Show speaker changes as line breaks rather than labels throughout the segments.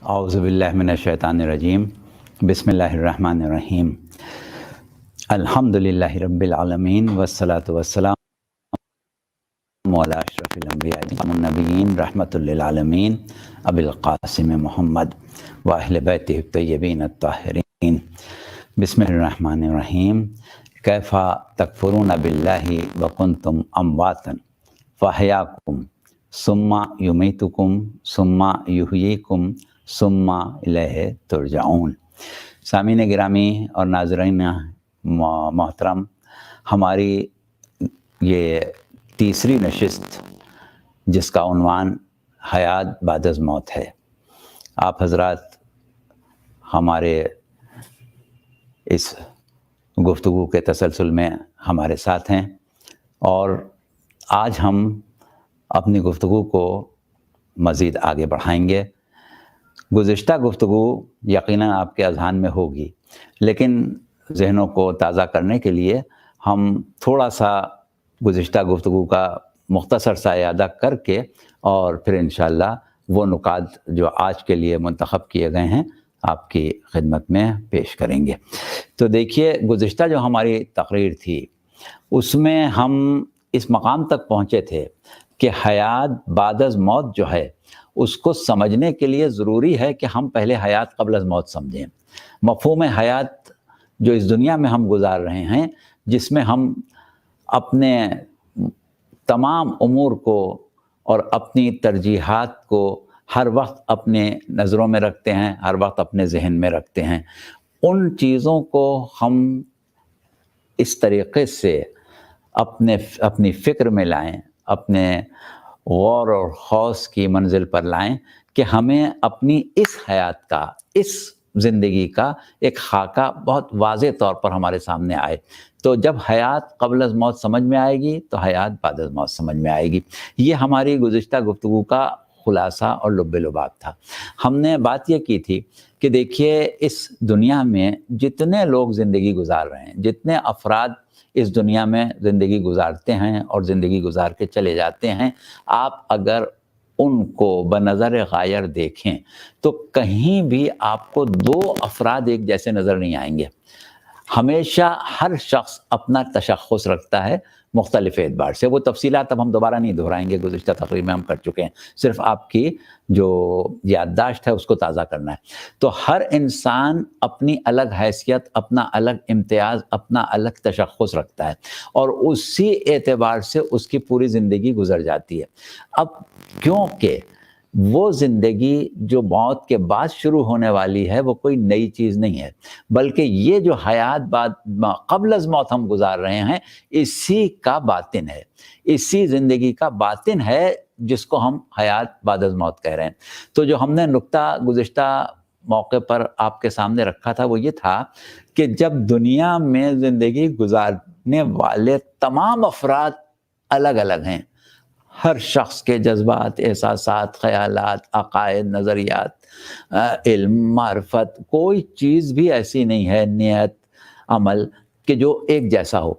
اعوذ باللہ من الشیطان الرجیم بسم اللہ الرحمن الرحیم الحمدللہ رب العالمین والصلاة والسلام علی اشرف الانبیاء والنبیین رحمۃ للعالمین ابی القاسم محمد و اہل بیتہ الطیبین الطاہرین۔ بسم اللہ الرحمن الرحیم۔ کیف تکفرون باللہ وکنتم امواتا فاحیاکم ثم یمیتکم ثم یحییکم ثم الیہ ترجعون۔ سامعین گرامی اور ناظرین محترم، ہماری یہ تیسری نشست جس کا عنوان حیات بعد از موت ہے، آپ حضرات ہمارے اس گفتگو کے تسلسل میں ہمارے ساتھ ہیں، اور آج ہم اپنی گفتگو کو مزید آگے بڑھائیں گے۔ گزشتہ گفتگو یقیناً آپ کے اذہان میں ہوگی، لیکن ذہنوں کو تازہ کرنے کے لیے ہم تھوڑا سا گزشتہ گفتگو کا مختصر سا اعادہ کر کے اور پھر انشاءاللہ وہ نکات جو آج کے لیے منتخب کیے گئے ہیں آپ کی خدمت میں پیش کریں گے۔ تو دیکھیے، گزشتہ جو ہماری تقریر تھی اس میں ہم اس مقام تک پہنچے تھے کہ حیات بعد از موت جو ہے اس کو سمجھنے کے لیے ضروری ہے کہ ہم پہلے حیات قبل از موت سمجھیں۔ مفہوم حیات جو اس دنیا میں ہم گزار رہے ہیں، جس میں ہم اپنے تمام امور کو اور اپنی ترجیحات کو ہر وقت اپنے نظروں میں رکھتے ہیں، ہر وقت اپنے ذہن میں رکھتے ہیں، ان چیزوں کو ہم اس طریقے سے اپنی فکر میں لائیں، اپنے غور اور خوض کی منزل پر لائیں کہ ہمیں اپنی اس حیات کا، اس زندگی کا ایک خاکہ بہت واضح طور پر ہمارے سامنے آئے۔ تو جب حیات قبل از موت سمجھ میں آئے گی تو حیات بعد از موت سمجھ میں آئے گی۔ یہ ہماری گزشتہ گفتگو کا خلاصہ اور لب لباب تھا۔ ہم نے بات یہ کی تھی کہ دیکھیے، اس دنیا میں جتنے لوگ زندگی گزار رہے ہیں، جتنے افراد اس دنیا میں زندگی گزارتے ہیں اور زندگی گزار کے چلے جاتے ہیں، آپ اگر ان کو بنظر غائر دیکھیں تو کہیں بھی آپ کو دو افراد ایک جیسے نظر نہیں آئیں گے۔ ہمیشہ ہر شخص اپنا تشخص رکھتا ہے مختلف اعتبار سے۔ وہ تفصیلات اب ہم دوبارہ نہیں دہرائیں گے، گزشتہ تقریر میں ہم کر چکے ہیں، صرف آپ کی جو یادداشت ہے اس کو تازہ کرنا ہے۔ تو ہر انسان اپنی الگ حیثیت، اپنا الگ امتیاز، اپنا الگ تشخص رکھتا ہے، اور اسی اعتبار سے اس کی پوری زندگی گزر جاتی ہے۔ اب کیونکہ وہ زندگی جو موت کے بعد شروع ہونے والی ہے وہ کوئی نئی چیز نہیں ہے، بلکہ یہ جو حیات بعد قبل از موت ہم گزار رہے ہیں، اسی کا باطن ہے، اسی زندگی کا باطن ہے جس کو ہم حیات بعد از موت کہہ رہے ہیں۔ تو جو ہم نے نقطہ گزشتہ موقع پر آپ کے سامنے رکھا تھا وہ یہ تھا کہ جب دنیا میں زندگی گزارنے والے تمام افراد الگ الگ ہیں، ہر شخص کے جذبات، احساسات، خیالات، عقائد، نظریات، علم، معرفت، کوئی چیز بھی ایسی نہیں ہے، نیت، عمل کہ جو ایک جیسا ہو۔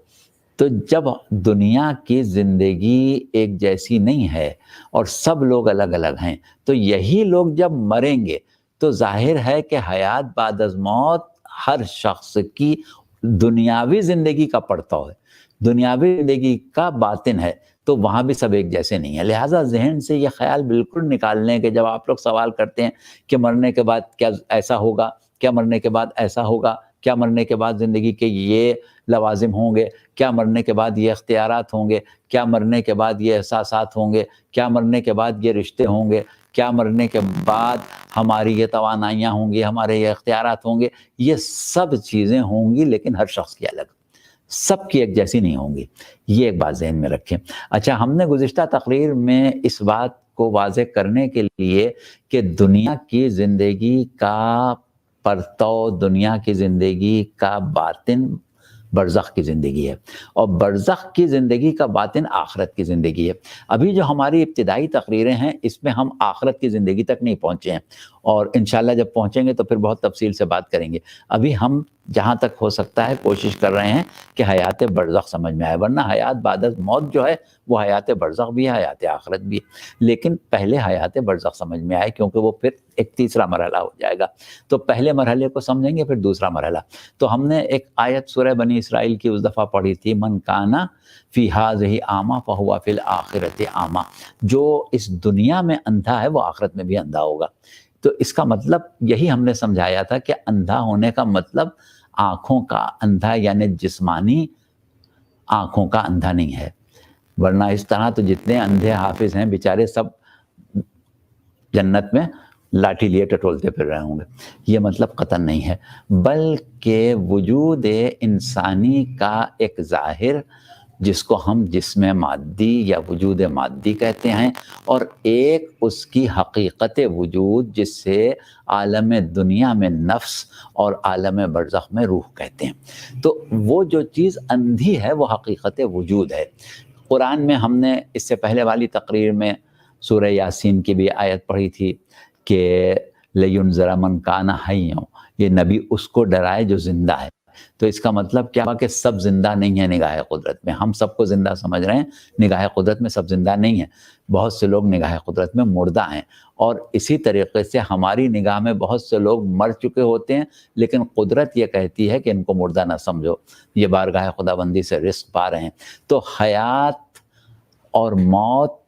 تو جب دنیا کی زندگی ایک جیسی نہیں ہے اور سب لوگ الگ الگ ہیں، تو یہی لوگ جب مریں گے تو ظاہر ہے کہ حیات بعد از موت ہر شخص کی دنیاوی زندگی کا پڑتاؤ ہے، دنیاوی زندگی کا باطن ہے، تو وہاں بھی سب ایک جیسے نہیں ہیں۔ لہٰذا ذہن سے یہ خیال بالکل نکال لیں کہ جب آپ لوگ سوال کرتے ہیں کہ مرنے کے بعد کیا ایسا ہوگا، کیا مرنے کے بعد ایسا ہوگا، کیا مرنے کے بعد زندگی کے یہ لوازم ہوں گے، کیا مرنے کے بعد یہ اختیارات ہوں گے، کیا مرنے کے بعد یہ احساسات ہوں گے، کیا مرنے کے بعد یہ رشتے ہوں گے، کیا مرنے کے بعد ہماری یہ توانائیاں ہوں گی، ہمارے یہ اختیارات ہوں گے، یہ سب چیزیں ہوں گی، لیکن ہر شخص کی الگ، سب کی ایک جیسی نہیں ہوں گی۔ یہ ایک بات ذہن میں رکھیں۔ اچھا، ہم نے گزشتہ تقریر میں اس بات کو واضح کرنے کے لیے کہ دنیا کی زندگی کا پرتو، دنیا کی زندگی کا باطن برزخ کی زندگی ہے، اور برزخ کی زندگی کا باطن آخرت کی زندگی ہے۔ ابھی جو ہماری ابتدائی تقریریں ہیں اس میں ہم آخرت کی زندگی تک نہیں پہنچے ہیں، اور انشاءاللہ جب پہنچیں گے تو پھر بہت تفصیل سے بات کریں گے۔ ابھی ہم جہاں تک ہو سکتا ہے کوشش کر رہے ہیں کہ حیات برزخ سمجھ میں آئے، ورنہ حیات بعد از موت جو ہے وہ حیات برزخ بھی ہے، حیات آخرت بھی ہے، لیکن پہلے حیات برزخ سمجھ میں آئے، کیونکہ وہ پھر ایک تیسرا مرحلہ ہو جائے گا۔ تو پہلے مرحلے کو سمجھیں گے، پھر دوسرا مرحلہ۔ تو ہم نے ایک آیت سورہ بنی اسرائیل کی اس دفعہ پڑھی تھی، من کانا فی ہذہ اعمیٰ فہو فی الآخرۃ اعمیٰ، جو اس دنیا میں اندھا ہے وہ آخرت میں بھی اندھا ہوگا۔ تو اس کا مطلب یہی ہم نے سمجھایا تھا کہ اندھا ہونے کا مطلب آنکھوں کا اندھا یعنی جسمانی آنکھوں کا اندھا نہیں ہے، ورنہ اس طرح تو جتنے اندھے حافظ ہیں بیچارے سب جنت میں لاٹھی لیے ٹٹولتے پھر رہے ہوں گے۔ یہ مطلب قطعاً نہیں ہے، بلکہ وجود انسانی کا ایک ظاہر جس کو ہم جسم مادی یا وجود مادی کہتے ہیں، اور ایک اس کی حقیقت وجود جس سے عالم دنیا میں نفس اور عالم برزخ میں روح کہتے ہیں۔ تو وہ جو چیز اندھی ہے وہ حقیقت وجود ہے۔ قرآن میں ہم نے اس سے پہلے والی تقریر میں سورہ یاسین کی بھی آیت پڑھی تھی کہ لَيُنذِرَ مَن كَانَ حَيًّا، یہ نبی اس کو ڈرائے جو زندہ ہے۔ تو اس کا مطلب کیا ہوا کہ سب زندہ نہیں ہیں نگاہ قدرت میں، ہم سب کو زندہ سمجھ رہے ہیں، نگاہ قدرت میں سب زندہ نہیں ہیں، بہت سے لوگ نگاہ قدرت میں مردہ ہیں، اور اسی طریقے سے ہماری نگاہ میں بہت سے لوگ مر چکے ہوتے ہیں، لیکن قدرت یہ کہتی ہے کہ ان کو مردہ نہ سمجھو، یہ بارگاہ خداوندی سے رزق پا رہے ہیں۔ تو حیات اور موت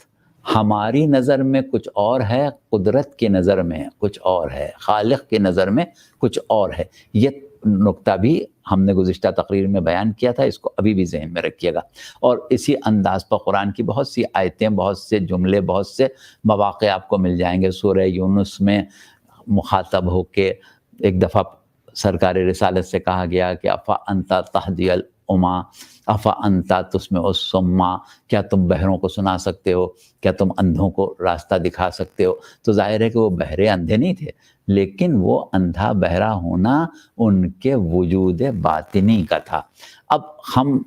ہماری نظر میں کچھ اور ہے، قدرت کی نظر میں کچھ اور ہے، خالق کی نظر میں کچھ اور ہے۔ یہ نقطہ بھی ہم نے گزشتہ تقریر میں بیان کیا تھا، اس کو ابھی بھی ذہن میں رکھیے گا۔ اور اسی انداز پر قرآن کی بہت سی آیتیں، بہت سے جملے، بہت سے مواقع آپ کو مل جائیں گے۔ سورہ یونس میں مخاطب ہو کے ایک دفعہ سرکار رسالت سے کہا گیا کہ افا انتا تہدی العمیٰ افا انتا تسمع الصما، کیا تم بہروں کو سنا سکتے ہو، کیا تم اندھوں کو راستہ دکھا سکتے ہو؟ تو ظاہر ہے کہ وہ بہرے اندھے نہیں تھے، لیکن وہ اندھا بہرا ہونا ان کے وجود باطنی کا تھا۔ اب ہم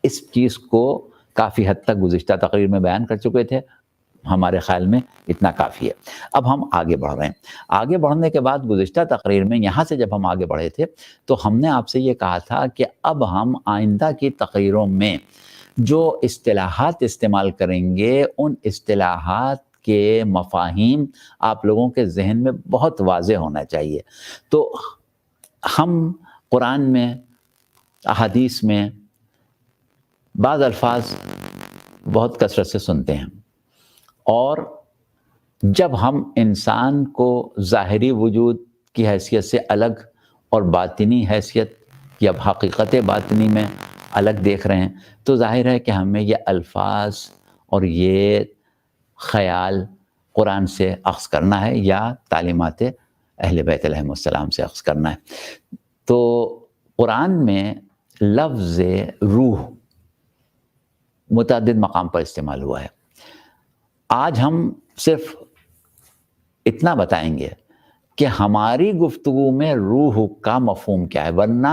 اس چیز کو کافی حد تک گزشتہ تقریر میں بیان کر چکے تھے، ہمارے خیال میں اتنا کافی ہے۔ اب ہم آگے بڑھ رہے ہیں۔ آگے بڑھنے کے بعد گزشتہ تقریر میں یہاں سے جب ہم آگے بڑھے تھے تو ہم نے آپ سے یہ کہا تھا کہ اب ہم آئندہ کی تقریروں میں جو اصطلاحات استعمال کریں گے، ان اصطلاحات کے مفاہیم آپ لوگوں کے ذہن میں بہت واضح ہونا چاہیے۔ تو ہم قرآن میں، احادیث میں بعض الفاظ بہت کثرت سے سنتے ہیں، اور جب ہم انسان کو ظاہری وجود کی حیثیت سے الگ اور باطنی حیثیت یا حقیقت باطنی میں الگ دیکھ رہے ہیں، تو ظاہر ہے کہ ہمیں یہ الفاظ اور یہ خیال قرآن سے اخذ کرنا ہے یا تعلیمات اہل بیت علیہم السلام سے اخذ کرنا ہے۔ تو قرآن میں لفظ روح متعدد مقام پر استعمال ہوا ہے۔ آج ہم صرف اتنا بتائیں گے کہ ہماری گفتگو میں روح کا مفہوم کیا ہے، ورنہ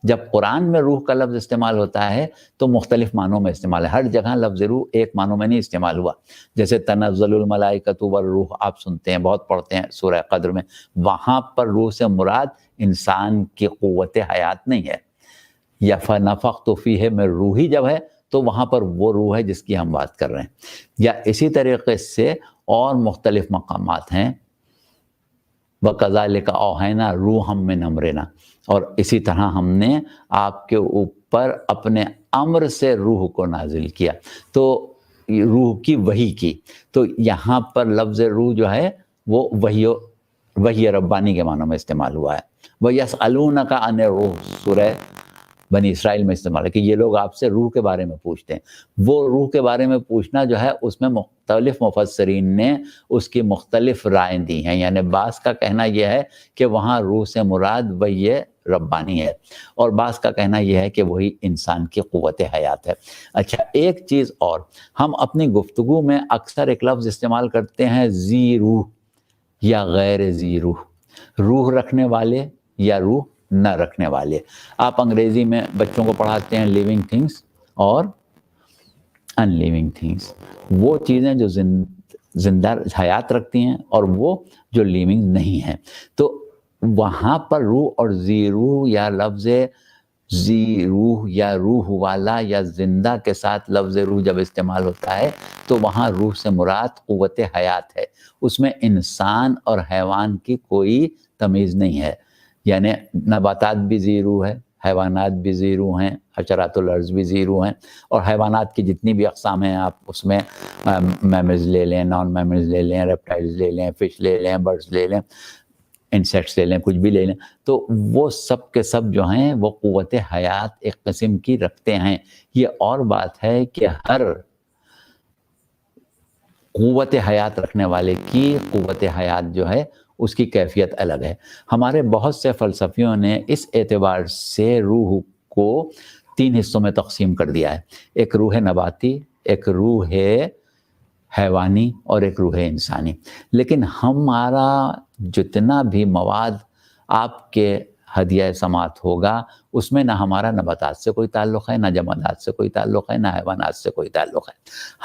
جب قرآن میں روح کا لفظ استعمال ہوتا ہے تو مختلف معنوں میں استعمال ہے، ہر جگہ لفظ روح ایک معنوں میں نہیں استعمال ہوا۔ جیسے تنزل الملائکۃ والروح آپ سنتے ہیں، بہت پڑھتے ہیں سورہ قدر میں، وہاں پر روح سے مراد انسان کی قوت حیات نہیں ہے، یا فنفخت فیہ میں روحی جب ہے تو وہاں پر وہ روح ہے جس کی ہم بات کر رہے ہیں۔ یا اسی طریقے سے اور مختلف مقامات ہیں، وَكَذَلِكَ أَوْحَيْنَا رُوحًا مِّنْ أَمْرِنَا، اور اسی طرح ہم نے آپ کے اوپر اپنے امر سے روح کو نازل کیا، تو روح کی وحی کی۔ تو یہاں پر لفظ روح جو ہے وہ وحی ربانی کے معنوں میں استعمال ہوا ہے۔ وَيَسْأَلُونَكَ عَنِ الرُّوحِ سورہ بنی اسرائیل میں استعمال ہے کہ یہ لوگ آپ سے روح کے بارے میں پوچھتے ہیں۔ وہ روح کے بارے میں پوچھنا جو ہے اس میں مختلف مفسرین نے اس کی مختلف رائیں دی ہیں، یعنی بعض کا کہنا یہ ہے کہ وہاں روح سے مراد وہی ربانی ہے، اور بعض کا کہنا یہ ہے کہ وہی انسان کی قوت حیات ہے۔ اچھا، ایک چیز اور، ہم اپنی گفتگو میں اکثر ایک لفظ استعمال کرتے ہیں ذی روح یا غیر ذی روح، روح رکھنے والے یا روح نہ رکھنے والے۔ آپ انگریزی میں بچوں کو پڑھاتے ہیں لیونگ تھنگس اور ان لیونگ تھنگس، وہ چیزیں جو زندہ حیات رکھتی ہیں اور وہ جو لیونگ نہیں ہیں۔ تو وہاں پر روح اور ذی روح یا لفظ ذی روح یا روح والا یا زندہ کے ساتھ لفظ روح جب استعمال ہوتا ہے تو وہاں روح سے مراد قوت حیات ہے، اس میں انسان اور حیوان کی کوئی تمیز نہیں ہے، یعنی نباتات بھی ذی روح ہے، حیوانات بھی ذی روح ہیں، حشرات الارض بھی ذی روح ہیں، اور حیوانات کی جتنی بھی اقسام ہیں آپ اس میں میمز لے لیں، نان میمز لے لیں، ریپٹائلز لے لیں، فش لے لیں، برڈز لے لیں، انسیکٹس لے لیں، کچھ بھی لے لیں، تو وہ سب کے سب جو ہیں وہ قوت حیات ایک قسم کی رکھتے ہیں۔ یہ اور بات ہے کہ ہر قوت حیات رکھنے والے کی قوت حیات جو ہے اس کی کیفیت الگ ہے۔ ہمارے بہت سے فلسفیوں نے اس اعتبار سے روح کو 3 حصوں میں تقسیم کر دیا ہے، ایک روح نباتی، ایک روح حیوانی اور ایک روح انسانی۔ لیکن ہمارا جتنا بھی مواد آپ کے ہدیہ سماعت ہوگا اس میں نہ ہمارا نباتات سے کوئی تعلق ہے، نہ جمادات سے کوئی تعلق ہے، نہ حیوانات سے کوئی تعلق ہے۔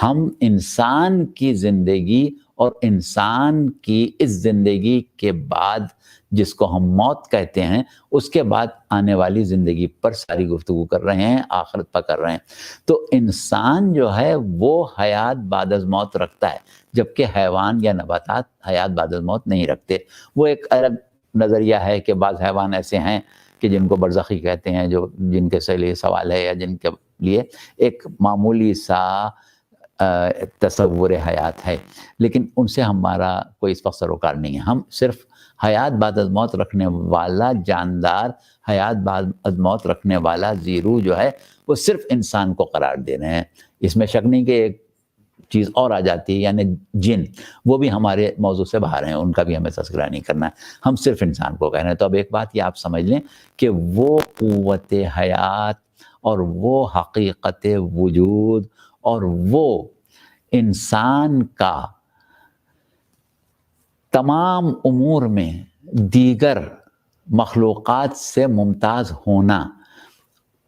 ہم انسان کی زندگی اور انسان کی اس زندگی کے بعد جس کو ہم موت کہتے ہیں اس کے بعد آنے والی زندگی پر ساری گفتگو کر رہے ہیں، آخرت پر کر رہے ہیں۔ تو انسان جو ہے وہ حیات بعد از موت رکھتا ہے، جبکہ حیوان یا نباتات حیات بعد از موت نہیں رکھتے۔ وہ ایک الگ نظریہ ہے کہ بعض حیوان ایسے ہیں کہ جن کو برزخی کہتے ہیں، جو جن کے لیے سوال ہے یا جن کے لیے ایک معمولی سا تصور حیات ہے، لیکن ان سے ہمارا کوئی اس وقت سروکار نہیں ہے۔ ہم صرف حیات بعد از موت رکھنے والا جاندار، حیات بعد از موت رکھنے والا ذی روح جو ہے وہ صرف انسان کو قرار دے رہے ہیں۔ اس میں شک نہیں کہ ایک چیز اور آ جاتی ہے، یعنی جن، وہ بھی ہمارے موضوع سے باہر ہیں، ان کا بھی ہمیں تذکرہ نہیں کرنا ہے، ہم صرف انسان کو کہہ رہے ہیں۔ تو اب ایک بات یہ آپ سمجھ لیں کہ وہ قوت حیات اور وہ حقیقت وجود اور وہ انسان کا تمام امور میں دیگر مخلوقات سے ممتاز ہونا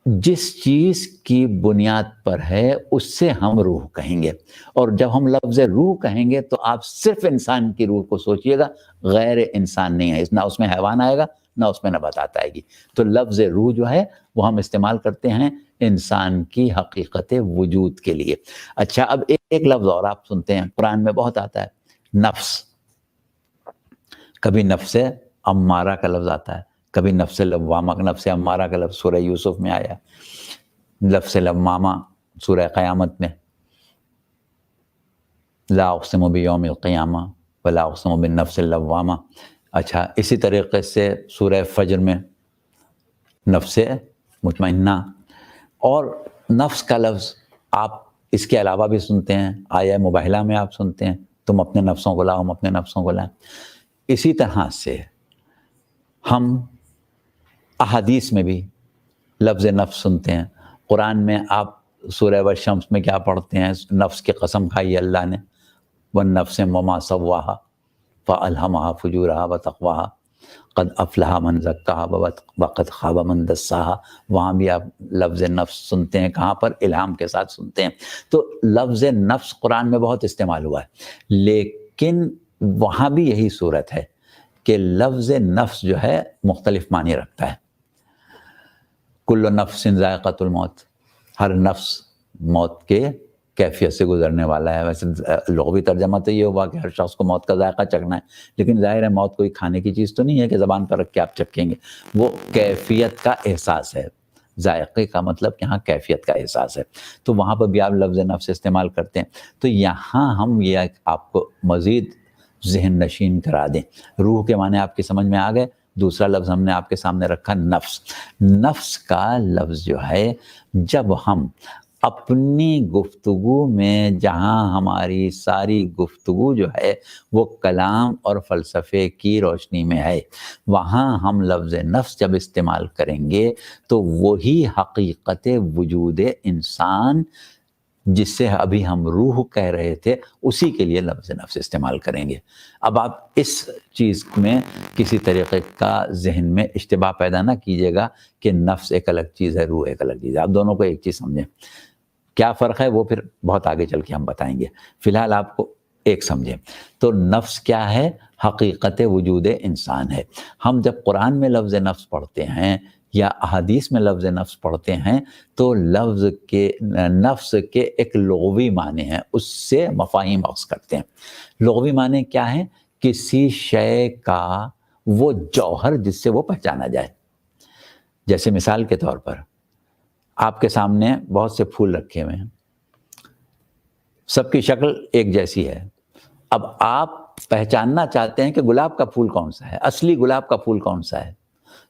جس چیز کی بنیاد پر ہے اس سے ہم روح کہیں گے۔ اور جب ہم لفظ روح کہیں گے تو آپ صرف انسان کی روح کو سوچئے گا، غیر انسان نہیں ہے، نہ اس میں حیوان آئے گا نہ اس میں نباتات آئے گی۔ تو لفظ روح جو ہے وہ ہم استعمال کرتے ہیں انسان کی حقیقت وجود کے لیے۔ اچھا، اب ایک لفظ اور آپ سنتے ہیں، قرآن میں بہت آتا ہے، نفس۔ کبھی نفس امارہ کا لفظ آتا ہے، کبھی نفس لوامہ، نفس امارہ کا لفظ سورہ یوسف میں آیا، نفس لوامہ سورہ قیامت میں، لا اقسم بیوم القیامہ ولا اقسم بالنفس اللوامہ۔ اچھا، اسی طریقے سے سورہ فجر میں نفس مطمئنہ، اور نفس کا لفظ آپ اس کے علاوہ بھی سنتے ہیں، آیہ مباہلہ میں آپ سنتے ہیں، تم اپنے نفسوں کو لاؤ، ہم اپنے نفسوں کو لائیں۔ اسی طرح سے ہم احادیث میں بھی لفظ نفس سنتے ہیں۔ قرآن میں آپ سورہ والشمس میں کیا پڑھتے ہیں؟ نفس کی قسم کھائی اللہ نے، والنفس وما سواہا فالہمہا فجورہا وتقواہا قد افلح من زکاہا وقد خاب من دساہا۔ وہاں بھی آپ لفظ نفس سنتے ہیں، کہاں پر؟ الہام کے ساتھ سنتے ہیں۔ تو لفظ نفس قرآن میں بہت استعمال ہوا ہے، لیکن وہاں بھی یہی صورت ہے کہ لفظ نفس جو ہے مختلف معنی رکھتا ہے۔ کل نفس ذائقۃ الموت، ہر نفس موت کے کیفیت سے گزرنے والا ہے۔ ویسے لغوی ترجمہ تو یہ ہوا کہ ہر شخص کو موت کا ذائقہ چکھنا ہے، لیکن ظاہر ہے موت کوئی کھانے کی چیز تو نہیں ہے کہ زبان پر رکھ کے آپ چکھیں گے، وہ کیفیت کا احساس ہے۔ ذائقے کا مطلب یہاں کیفیت کا احساس ہے، تو وہاں پر بھی آپ لفظ نفس استعمال کرتے ہیں۔ تو یہاں ہم یہ آپ کو مزید ذہن نشین کرا دیں، روح کے معنی آپ کی سمجھ میں آ گئے۔ دوسرا لفظ ہم نے آپ کے سامنے رکھا نفس۔ نفس کا لفظ جو ہے، جب ہم اپنی گفتگو میں، جہاں ہماری ساری گفتگو جو ہے وہ کلام اور فلسفے کی روشنی میں ہے، وہاں ہم لفظ نفس جب استعمال کریں گے تو وہی حقیقت وجود انسان جس سے ابھی ہم روح کہہ رہے تھے اسی کے لیے لفظ نفس استعمال کریں گے۔ اب آپ اس چیز میں کسی طریقے کا ذہن میں اشتباہ پیدا نہ کیجیے گا کہ نفس ایک الگ چیز ہے، روح ایک الگ چیز ہے۔ آپ دونوں کو ایک چیز سمجھیں، کیا فرق ہے وہ پھر بہت آگے چل کے ہم بتائیں گے۔ فی الحال آپ کو ایک سمجھیں تو نفس کیا ہے؟ حقیقت وجود انسان ہے۔ ہم جب قرآن میں لفظ نفس پڑھتے ہیں یا احادیث میں لفظ نفس پڑھتے ہیں تو لفظ کے نفس کے ایک لغوی معنی ہیں، اس سے مفاہیم اخذ کرتے ہیں۔ لغوی معنی کیا ہے؟ کسی شے کا وہ جوہر جس سے وہ پہچانا جائے۔ جیسے مثال کے طور پر آپ کے سامنے بہت سے پھول رکھے ہوئے ہیں، سب کی شکل ایک جیسی ہے۔ اب آپ پہچاننا چاہتے ہیں کہ گلاب کا پھول کون سا ہے، اصلی گلاب کا پھول کون سا ہے،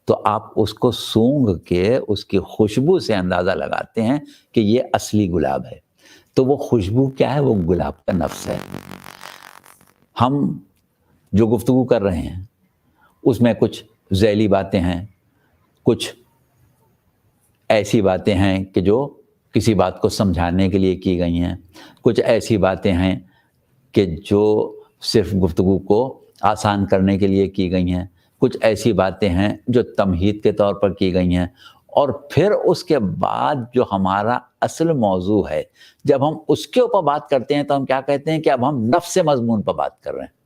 تو آپ اس کو سونگھ کے اس کی خوشبو سے اندازہ لگاتے ہیں کہ یہ اصلی گلاب ہے۔ تو وہ خوشبو کیا ہے؟ وہ گلاب کا نفس ہے۔ ہم جو گفتگو کر رہے ہیں اس میں کچھ ذیلی باتیں ہیں، کچھ ایسی باتیں ہیں کہ جو کسی بات کو سمجھانے کے لیے کی گئی ہیں، کچھ ایسی باتیں ہیں کہ جو صرف گفتگو کو آسان کرنے کے لیے کی گئی ہیں، کچھ ایسی باتیں ہیں جو تمہید کے طور پر کی گئی ہیں، اور پھر اس کے بعد جو ہمارا اصل موضوع ہے جب ہم اس کے اوپر بات کرتے ہیں تو ہم کیا کہتے ہیں کہ اب ہم نفس مضمون پر بات کر رہے ہیں۔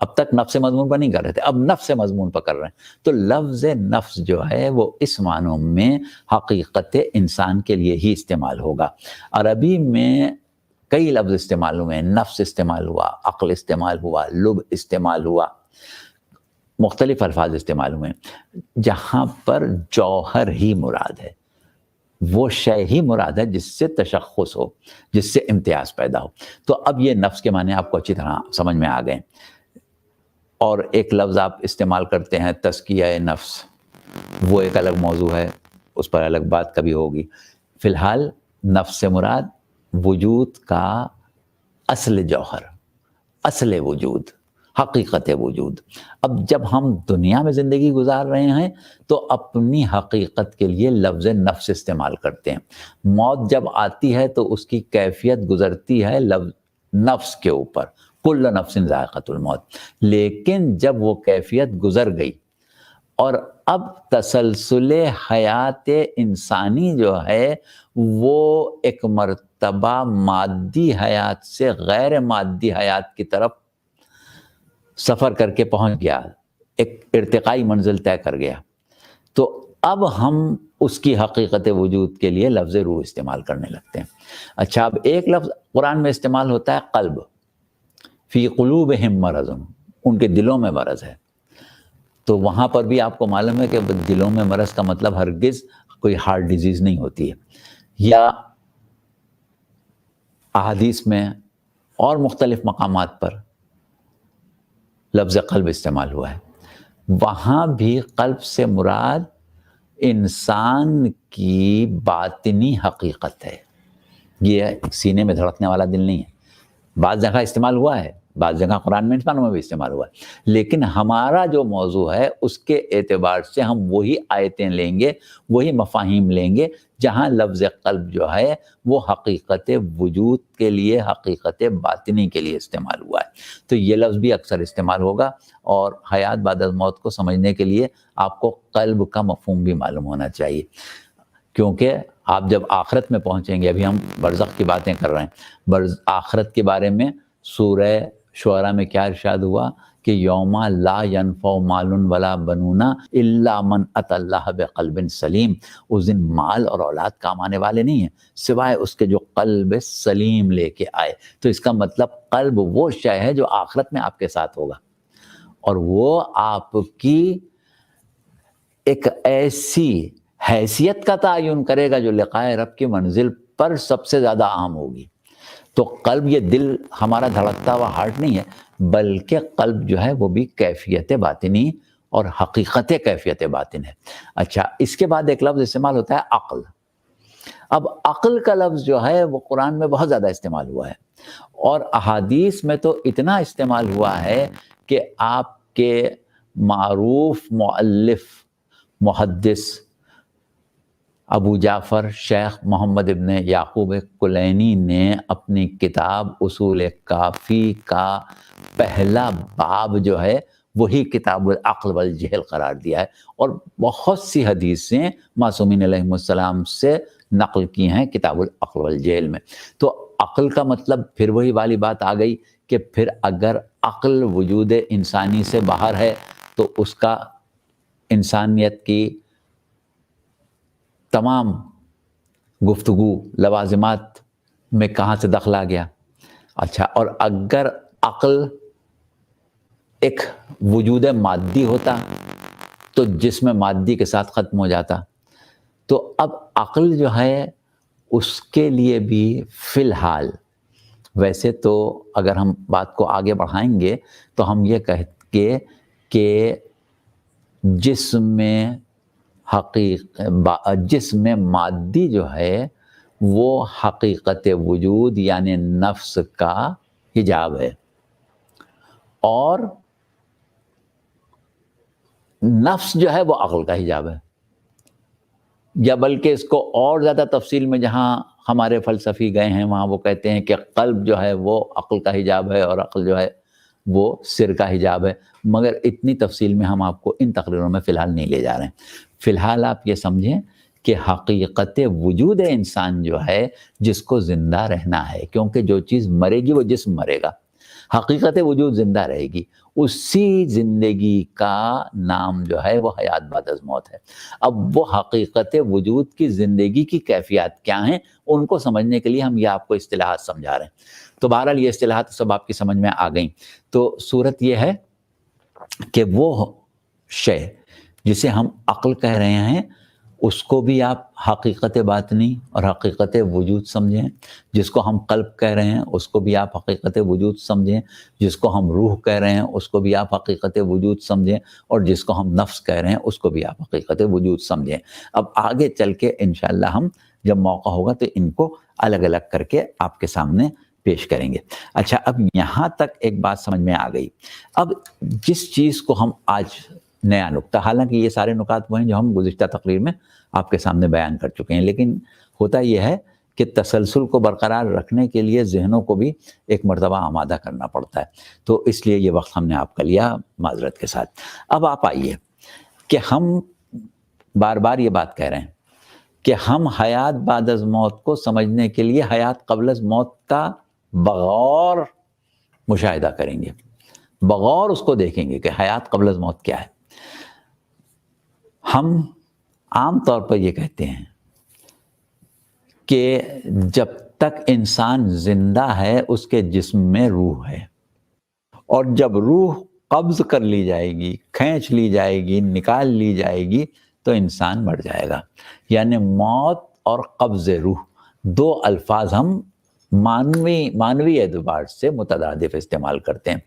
اب تک نفس مضمون پر نہیں کر رہے تھے، اب نفس مضمون پر کر رہے ہیں۔ تو لفظ نفس جو ہے وہ اس معنوں میں حقیقت انسان کے لیے ہی استعمال ہوگا۔ عربی میں کئی لفظ استعمال ہوئے ہیں، نفس استعمال ہوا، عقل استعمال ہوا، لب استعمال ہوا، مختلف الفاظ استعمال ہوئے ہیں۔ جہاں پر جوہر ہی مراد ہے، وہ شے ہی مراد ہے جس سے تشخص ہو، جس سے امتیاز پیدا ہو۔ تو اب یہ نفس کے معنی آپ کو اچھی طرح سمجھ میں آ گئے۔ اور ایک لفظ آپ استعمال کرتے ہیں تزکیہ نفس، وہ ایک الگ موضوع ہے، اس پر الگ بات کبھی ہوگی۔ فی الحال نفس سے مراد وجود کا اصل جوہر، اصل وجود، حقیقت وجود۔ اب جب ہم دنیا میں زندگی گزار رہے ہیں تو اپنی حقیقت کے لیے لفظ نفس استعمال کرتے ہیں۔ موت جب آتی ہے تو اس کی کیفیت گزرتی ہے لفظ نفس کے اوپر، کل نفس ذائقۃ الموت۔ لیکن جب وہ کیفیت گزر گئی اور اب تسلسل حیات انسانی جو ہے وہ ایک مرتبہ مادی حیات سے غیر مادی حیات کی طرف سفر کر کے پہنچ گیا، ایک ارتقائی منزل طے کر گیا، تو اب ہم اس کی حقیقت وجود کے لیے لفظ روح استعمال کرنے لگتے ہیں۔ اچھا، اب ایک لفظ قرآن میں استعمال ہوتا ہے قلب، فی قلوبہم مرض، ان کے دلوں میں مرض ہے۔ تو وہاں پر بھی آپ کو معلوم ہے کہ دلوں میں مرض کا مطلب ہرگز کوئی ہارٹ ڈیزیز نہیں ہوتی ہے۔ یا احادیث میں اور مختلف مقامات پر لفظ قلب استعمال ہوا ہے، وہاں بھی قلب سے مراد انسان کی باطنی حقیقت ہے۔ یہ سینے میں دھڑکنے والا دل نہیں ہے۔ بعض جگہ استعمال ہوا ہے، بعض جگہ قرآن میں بھی استعمال ہوا ہے، لیکن ہمارا جو موضوع ہے اس کے اعتبار سے ہم وہی آیتیں لیں گے، وہی مفاہیم لیں گے جہاں لفظ قلب جو ہے وہ حقیقت وجود کے لیے، حقیقت باطنی کے لیے استعمال ہوا ہے۔ تو یہ لفظ بھی اکثر استعمال ہوگا، اور حیات بعد از موت کو سمجھنے کے لیے آپ کو قلب کا مفہوم بھی معلوم ہونا چاہیے، کیونکہ آپ جب آخرت میں پہنچیں گے، ابھی ہم برزخ کی باتیں کر رہے ہیں، آخرت کے بارے میں سورہ شعراء میں کیا ارشاد ہوا کہ یوم لا ینفع مال ولا بنون الا من اتى اللہ بقلب سلیم۔ اس دن مال اور اولاد کام آنے والے نہیں ہیں سوائے اس کے جو قلب سلیم لے کے آئے۔ تو اس کا مطلب قلب وہ شے ہے جو آخرت میں آپ کے ساتھ ہوگا، اور وہ آپ کی ایک ایسی حیثیت کا تعین کرے گا جو لقائے رب کی منزل پر سب سے زیادہ عام ہوگی۔ تو قلب یہ دل ہمارا دھڑکتا ہوا ہارٹ نہیں ہے، بلکہ قلب جو ہے وہ بھی کیفیت باطنی اور حقیقت کیفیت باطن ہے۔ اچھا، اس کے بعد ایک لفظ استعمال ہوتا ہے عقل۔ اب عقل کا لفظ جو ہے وہ قرآن میں بہت زیادہ استعمال ہوا ہے، اور احادیث میں تو اتنا استعمال ہوا ہے کہ آپ کے معروف مؤلف محدث ابو جعفر شیخ محمد ابن یعقوب کلینی نے اپنی کتاب اصول کافی کا پہلا باب جو ہے وہی کتاب العقل والجہل قرار دیا ہے، اور بہت سی حدیثیں معصومین علیہم السلام سے نقل کی ہیں کتاب العقل والجہل میں۔ تو عقل کا مطلب پھر وہی والی بات آ گئی کہ پھر اگر عقل وجود انسانی سے باہر ہے تو اس کا انسانیت کی تمام گفتگو لوازمات میں کہاں سے دخل آ گیا؟ اچھا، اور اگر عقل ایک وجود مادی ہوتا تو جسم مادی کے ساتھ ختم ہو جاتا. تو اب عقل جو ہے اس کے لیے بھی فی الحال، ویسے تو اگر ہم بات کو آگے بڑھائیں گے تو ہم یہ کہیں گے کہ جسم مادی جو ہے وہ حقیقت وجود یعنی نفس کا حجاب ہے، اور نفس جو ہے وہ عقل کا حجاب ہے. یا بلکہ اس کو اور زیادہ تفصیل میں جہاں ہمارے فلسفی گئے ہیں وہاں وہ کہتے ہیں کہ قلب جو ہے وہ عقل کا حجاب ہے اور عقل جو ہے وہ سر کا حجاب ہے. مگر اتنی تفصیل میں ہم آپ کو ان تقریروں میں فی الحال نہیں لے جا رہے ہیں. فی الحال آپ یہ سمجھیں کہ حقیقت وجود انسان جو ہے جس کو زندہ رہنا ہے، کیونکہ جو چیز مرے گی وہ جسم مرے گا، حقیقت وجود زندہ رہے گی. اسی زندگی کا نام جو ہے وہ حیات بعد از موت ہے. اب وہ حقیقت وجود کی زندگی کی کیفیات کیا ہیں ان کو سمجھنے کے لیے ہم یہ آپ کو اصطلاحات سمجھا رہے ہیں. تو بہرحال یہ اصطلاحات سب آپ کی سمجھ میں آ گئیں. تو صورت یہ ہے کہ وہ شے جسے ہم عقل کہہ رہے ہیں اس کو بھی آپ حقیقت باطنی اور حقیقت وجود سمجھیں. جس کو ہم قلب کہہ رہے ہیں اس کو بھی آپ حقیقت وجود سمجھیں. جس کو ہم روح کہہ رہے ہیں اس کو بھی آپ حقیقت وجود سمجھیں. اور جس کو ہم نفس کہہ رہے ہیں اس کو بھی آپ حقیقت وجود سمجھیں. اب آگے چل کے انشاءاللہ ہم جب موقع ہوگا تو ان کو الگ الگ کر کے آپ کے سامنے پیش کریں گے. اچھا، اب یہاں تک ایک بات سمجھ میں آ گئی. اب جس چیز کو ہم آج نیا نکتہ، حالانکہ یہ سارے نکات وہ ہیں جو ہم گزشتہ تقریر میں آپ کے سامنے بیان کر چکے ہیں، لیکن ہوتا یہ ہے کہ تسلسل کو برقرار رکھنے کے لیے ذہنوں کو بھی ایک مرتبہ آمادہ کرنا پڑتا ہے. تو اس لیے یہ وقت ہم نے آپ کا لیا معذرت کے ساتھ. اب آپ آئیے کہ ہم بار بار یہ بات کہہ رہے ہیں کہ ہم حیات بعد از موت کو سمجھنے کے لیے حیات قبل از موت کا بغور مشاہدہ کریں گے، بغور اس کو دیکھیں گے کہ حیات قبل از موت کیا ہے. ہم عام طور پر یہ کہتے ہیں کہ جب تک انسان زندہ ہے اس کے جسم میں روح ہے، اور جب روح قبض کر لی جائے گی، کھینچ لی جائے گی، نکال لی جائے گی تو انسان مر جائے گا. یعنی موت اور قبض روح دو الفاظ ہم مانوی اعتبار سے مترادف استعمال کرتے ہیں،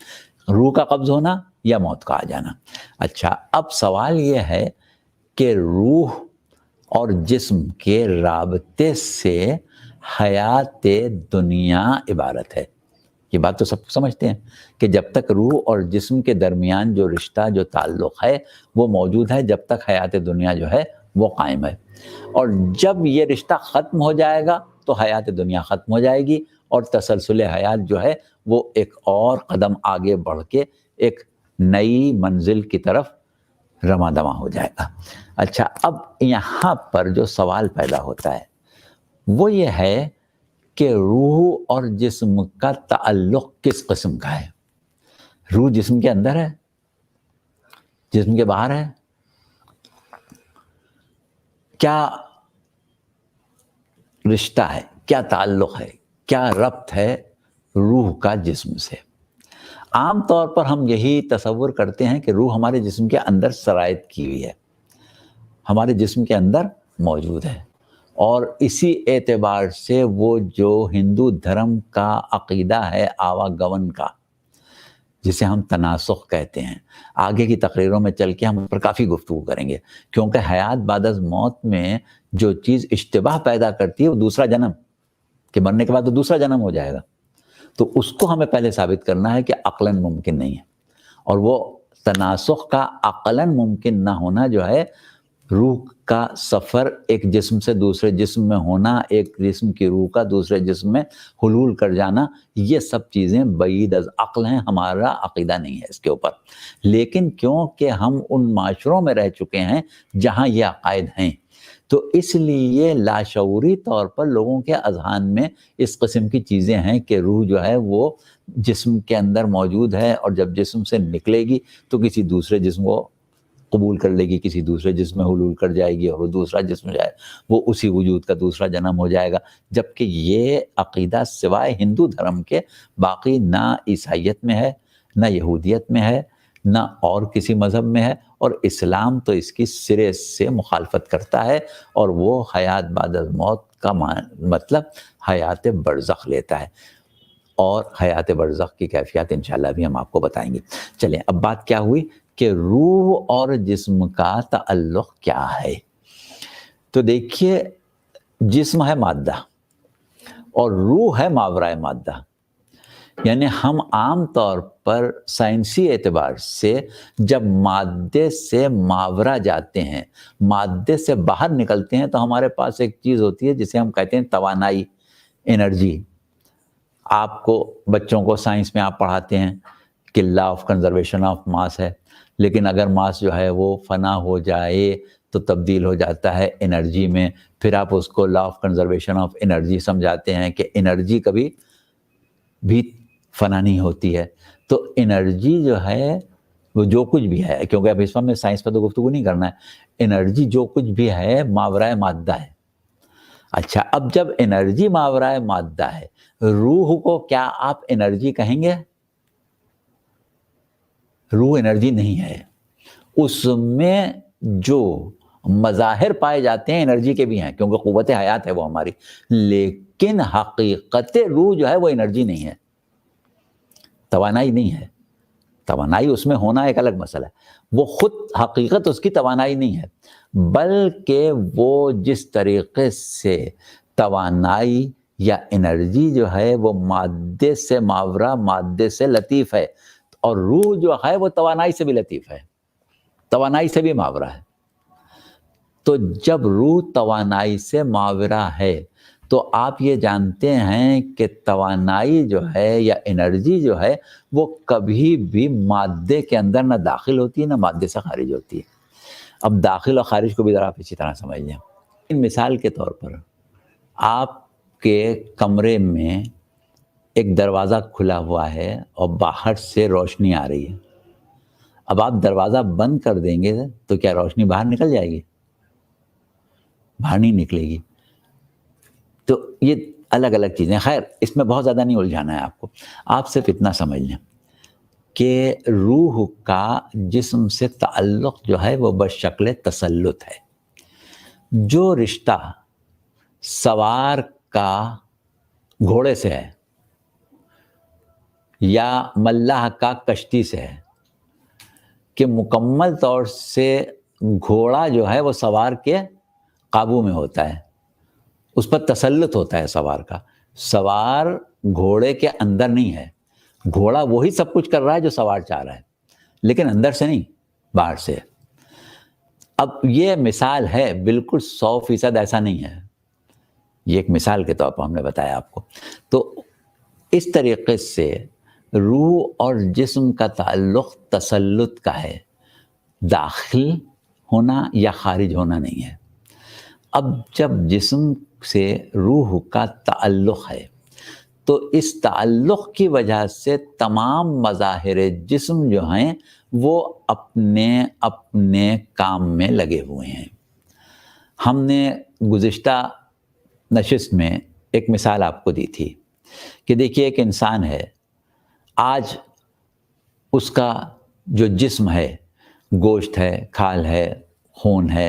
روح کا قبض ہونا یا موت کا آ جانا. اچھا، اب سوال یہ ہے کہ روح اور جسم کے رابطے سے حیات دنیا عبارت ہے. یہ بات تو سب سمجھتے ہیں کہ جب تک روح اور جسم کے درمیان جو رشتہ، جو تعلق ہے وہ موجود ہے، جب تک حیات دنیا جو ہے وہ قائم ہے. اور جب یہ رشتہ ختم ہو جائے گا تو حیات دنیا ختم ہو جائے گی اور تسلسل حیات جو ہے وہ ایک اور قدم آگے بڑھ کے ایک نئی منزل کی طرف رواں دواں ہو جائے گا. اچھا، اب یہاں پر جو سوال پیدا ہوتا ہے وہ یہ ہے کہ روح اور جسم کا تعلق کس قسم کا ہے؟ روح جسم کے اندر ہے، جسم کے باہر ہے؟ کیا رشتہ ہے، کیا تعلق ہے، کیا ربط ہے روح کا جسم سے؟ عام طور پر ہم یہی تصور کرتے ہیں کہ روح ہمارے جسم کے اندر سرایت کی ہوئی ہے، ہمارے جسم کے اندر موجود ہے. اور اسی اعتبار سے وہ جو ہندو دھرم کا عقیدہ ہے آواگمن کا، جسے ہم تناسخ کہتے ہیں، آگے کی تقریروں میں چل کے ہم اس پر کافی گفتگو کریں گے. کیونکہ حیات بعد از موت میں جو چیز اشتباہ پیدا کرتی ہے وہ دوسرا جنم، کہ مرنے کے بعد تو دوسرا جنم ہو جائے گا. تو اس کو ہمیں پہلے ثابت کرنا ہے کہ عقلاً ممکن نہیں ہے. اور وہ تناسخ کا عقلاً ممکن نہ ہونا جو ہے، روح کا سفر ایک جسم سے دوسرے جسم میں ہونا، ایک جسم کی روح کا دوسرے جسم میں حلول کر جانا، یہ سب چیزیں بعید از عقل ہیں، ہمارا عقیدہ نہیں ہے اس کے اوپر. لیکن کیونکہ ہم ان معاشروں میں رہ چکے ہیں جہاں یہ عقائد ہیں، تو اس لیے لاشعوری طور پر لوگوں کے اذہان میں اس قسم کی چیزیں ہیں کہ روح جو ہے وہ جسم کے اندر موجود ہے، اور جب جسم سے نکلے گی تو کسی دوسرے جسم کو قبول کر لے گی، کسی دوسرے جسم میں حلول کر جائے گی، اور وہ دوسرا جسم جائے وہ اسی وجود کا دوسرا جنم ہو جائے گا. جبکہ یہ عقیدہ سوائے ہندو دھرم کے باقی نہ عیسائیت میں ہے، نہ یہودیت میں ہے، نہ اور کسی مذہب میں ہے، اور اسلام تو اس کی سرے سے مخالفت کرتا ہے، اور وہ حیات بعد از موت کا مطلب حیات برزخ لیتا ہے، اور حیات برزخ کی کیفیات انشاءاللہ بھی ہم آپ کو بتائیں گے. چلیں اب بات کیا ہوئی کہ روح اور جسم کا تعلق کیا ہے. تو دیکھیے، جسم ہے مادہ اور روح ہے ماورائے مادہ. یعنی ہم عام طور پر سائنسی اعتبار سے جب مادے سے ماورا جاتے ہیں، مادے سے باہر نکلتے ہیں، تو ہمارے پاس ایک چیز ہوتی ہے جسے ہم کہتے ہیں توانائی، انرجی. آپ کو بچوں کو سائنس میں آپ پڑھاتے ہیں کہ law of conservation of mass ہے، لیکن اگر ماس جو ہے وہ فنا ہو جائے تو تبدیل ہو جاتا ہے انرجی میں. پھر آپ اس کو law of conservation of energy سمجھاتے ہیں کہ انرجی کبھی بھی فنا نہیں ہوتی ہے. تو انرجی جو ہے وہ جو کچھ بھی ہے، کیونکہ اب اس وقت میں سائنس پہ تو گفتگو نہیں کرنا ہے، انرجی جو کچھ بھی ہے ماورائے مادہ ہے. اچھا، اب جب انرجی ماورائے مادہ ہے، روح کو کیا آپ انرجی کہیں گے؟ روح انرجی نہیں ہے. اس میں جو مظاہر پائے جاتے ہیں انرجی کے بھی ہیں، کیونکہ قوت حیات ہے وہ ہماری، لیکن حقیقت روح جو ہے وہ انرجی نہیں ہے، توانائی نہیں ہے. توانائی اس میں ہونا ایک الگ مسئلہ ہے، وہ خود حقیقت اس کی توانائی نہیں ہے، بلکہ وہ جس طریقے سے توانائی یا انرجی جو ہے وہ مادے سے ماورا، مادے سے لطیف ہے، اور روح جو ہے وہ توانائی سے بھی لطیف ہے، توانائی سے بھی ماورا ہے. تو جب روح توانائی سے ماورا ہے تو آپ یہ جانتے ہیں کہ توانائی جو ہے یا انرجی جو ہے وہ کبھی بھی مادے کے اندر نہ داخل ہوتی ہے نہ مادے سے خارج ہوتی ہے. اب داخل اور خارج کو بھی ذرا آپ اسی طرح سمجھ لیں. مثال کے طور پر آپ کے کمرے میں ایک دروازہ کھلا ہوا ہے اور باہر سے روشنی آ رہی ہے. اب آپ دروازہ بند کر دیں گے تو کیا روشنی باہر نکل جائے گی؟ باہر نہیں نکلے گی. تو یہ الگ الگ چیزیں، خیر اس میں بہت زیادہ نہیں الجھانا ہے آپ کو. آپ صرف اتنا سمجھ لیں کہ روح کا جسم سے تعلق جو ہے وہ بشکل تسلط ہے. جو رشتہ سوار کا گھوڑے سے ہے یا ملاح کا کشتی سے ہے، کہ مکمل طور سے گھوڑا جو ہے وہ سوار کے قابو میں ہوتا ہے، اس پر تسلط ہوتا ہے سوار کا. سوار گھوڑے کے اندر نہیں ہے، گھوڑا وہی سب کچھ کر رہا ہے جو سوار چاہ رہا ہے، لیکن اندر سے نہیں، باہر سے. اب یہ مثال ہے، بالکل 100% ایسا نہیں ہے، یہ ایک مثال کے طور پر ہم نے بتایا آپ کو. تو اس طریقے سے روح اور جسم کا تعلق تسلط کا ہے، داخل ہونا یا خارج ہونا نہیں ہے. اب جب جسم سے روح کا تعلق ہے تو اس تعلق کی وجہ سے تمام مظاہر جسم جو ہیں وہ اپنے اپنے کام میں لگے ہوئے ہیں. ہم نے گزشتہ نشست میں ایک مثال آپ کو دی تھی کہ دیکھیے ایک انسان ہے، آج اس کا جو جسم ہے، گوشت ہے، کھال ہے، خون ہے،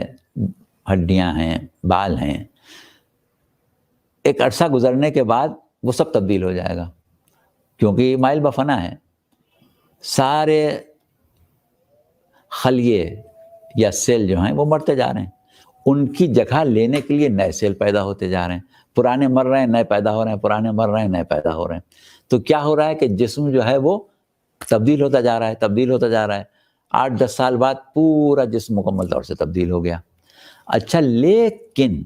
ہڈیاں ہیں، بال ہیں، ایک عرصہ گزرنے کے بعد وہ سب تبدیل ہو جائے گا، کیونکہ یہ مائل بفنا ہے. سارے خلیے یا سیل جو ہیں وہ مرتے جا رہے ہیں، ان کی جگہ لینے کے لیے نئے سیل پیدا ہوتے جا رہے ہیں. پرانے مر رہے ہیں، نئے پیدا ہو رہے ہیں، پرانے مر رہے ہیں، نئے پیدا ہو رہے ہیں. تو کیا ہو رہا ہے کہ جسم جو ہے وہ تبدیل ہوتا جا رہا ہے، تبدیل ہوتا جا رہا ہے. 8-10 سال بعد پورا جسم مکمل طور سے تبدیل ہو گیا. اچھا، لیکن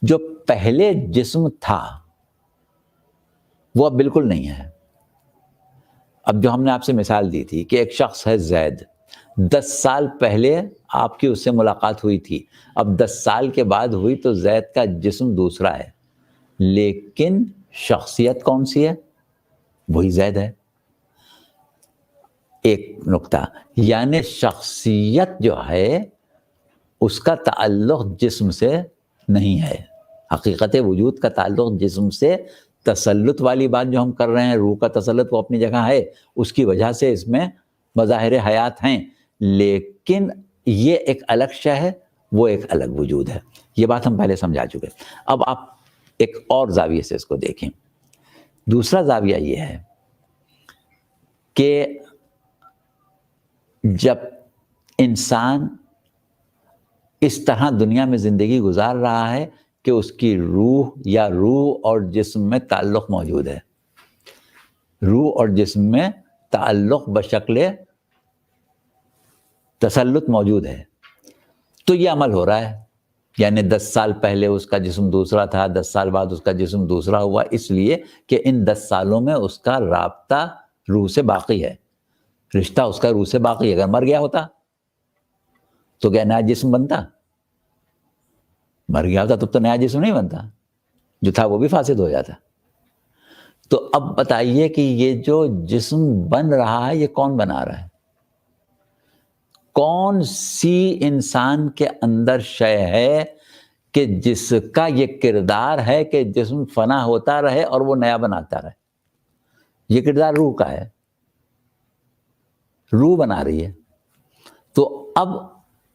جو پہلے جسم تھا وہ اب بالکل نہیں ہے. اب جو ہم نے آپ سے مثال دی تھی کہ ایک شخص ہے زید، 10 سال پہلے آپ کی اس سے ملاقات ہوئی تھی، اب 10 سال کے بعد ہوئی تو زید کا جسم دوسرا ہے، لیکن شخصیت کون سی ہے؟ وہی زید ہے۔ ایک نقطہ، یعنی شخصیت جو ہے اس کا تعلق جسم سے نہیں ہے، حقیقت وجود کا تعلق جسم سے، تسلط والی بات جو ہم کر رہے ہیں، روح کا تسلط وہ اپنی جگہ ہے، اس کی وجہ سے اس میں مظاہر حیات ہیں، لیکن یہ ایک الگ شے ہے، وہ ایک الگ وجود ہے۔ یہ بات ہم پہلے سمجھا چکے۔ اب آپ ایک اور زاویے سے اس کو دیکھیں۔ دوسرا زاویہ یہ ہے کہ جب انسان اس طرح دنیا میں زندگی گزار رہا ہے کہ اس کی روح یا روح اور جسم میں تعلق موجود ہے، روح اور جسم میں تعلق بشکل تسلط موجود ہے، تو یہ عمل ہو رہا ہے۔ یعنی 10 سال پہلے اس کا جسم دوسرا تھا، 10 سال بعد اس کا جسم دوسرا ہوا، اس لیے کہ ان 10 سالوں میں اس کا رابطہ روح سے باقی ہے، رشتہ اس کا روح سے باقی ہے۔ اگر مر گیا ہوتا تو کیا نیا جسم بنتا؟ مر گیا ہوتا تب تو نیا جسم نہیں بنتا، جو تھا وہ بھی فاسد ہو جاتا۔ تو اب بتائیے کہ یہ جو جسم بن رہا ہے یہ کون بنا رہا ہے؟ کون سی انسان کے اندر شے ہے کہ جس کا یہ کردار ہے کہ جسم فنا ہوتا رہے اور وہ نیا بناتا رہے؟ یہ کردار روح کا ہے، روح بنا رہی ہے۔ تو اب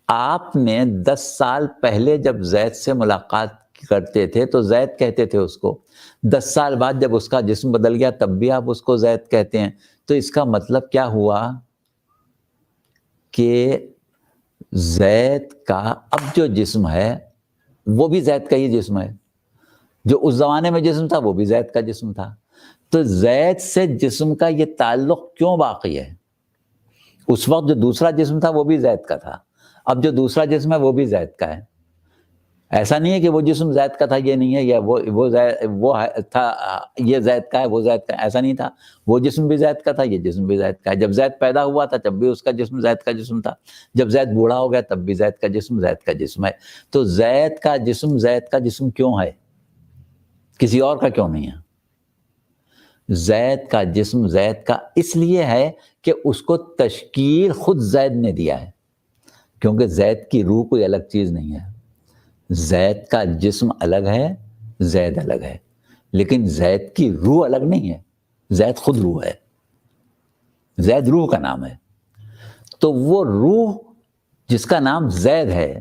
آپ نے 10 سال پہلے جب زید سے ملاقات کرتے تھے تو زید کہتے تھے اس کو، 10 سال بعد جب اس کا جسم بدل گیا تب بھی آپ اس کو زید کہتے ہیں، تو اس کا مطلب کیا ہوا کہ زید کا اب جو جسم ہے وہ بھی زید کا ہی جسم ہے، جو اس زمانے میں جسم تھا وہ بھی زید کا جسم تھا۔ تو زید سے جسم کا یہ تعلق کیوں باقی ہے؟ اس وقت جو دوسرا جسم تھا وہ بھی زید کا تھا، اب جو دوسرا جسم ہے وہ بھی زید کا ہے۔ ایسا نہیں ہے کہ وہ جسم زید کا تھا یہ نہیں ہے، یا وہ تھا یہ زید کا ہے وہ زید کا ہے، ایسا نہیں تھا۔ وہ جسم بھی زید کا تھا، یہ جسم بھی زید کا ہے۔ جب زید پیدا ہوا تھا تب بھی اس کا جسم زید کا جسم تھا، جب زید بوڑھا ہو گیا تب بھی زید کا جسم ہے۔ تو زید کا جسم کیوں ہے؟ کسی اور کا کیوں نہیں ہے؟ زید کا جسم زید کا اس لیے ہے کہ اس کو تشکیل خود زید نے دیا ہے، کیونکہ زید کی روح کوئی الگ چیز نہیں ہے۔ زید کا جسم الگ ہے، زید الگ ہے، لیکن زید کی روح الگ نہیں ہے، زید خود روح ہے، زید روح کا نام ہے۔ تو وہ روح جس کا نام زید ہے،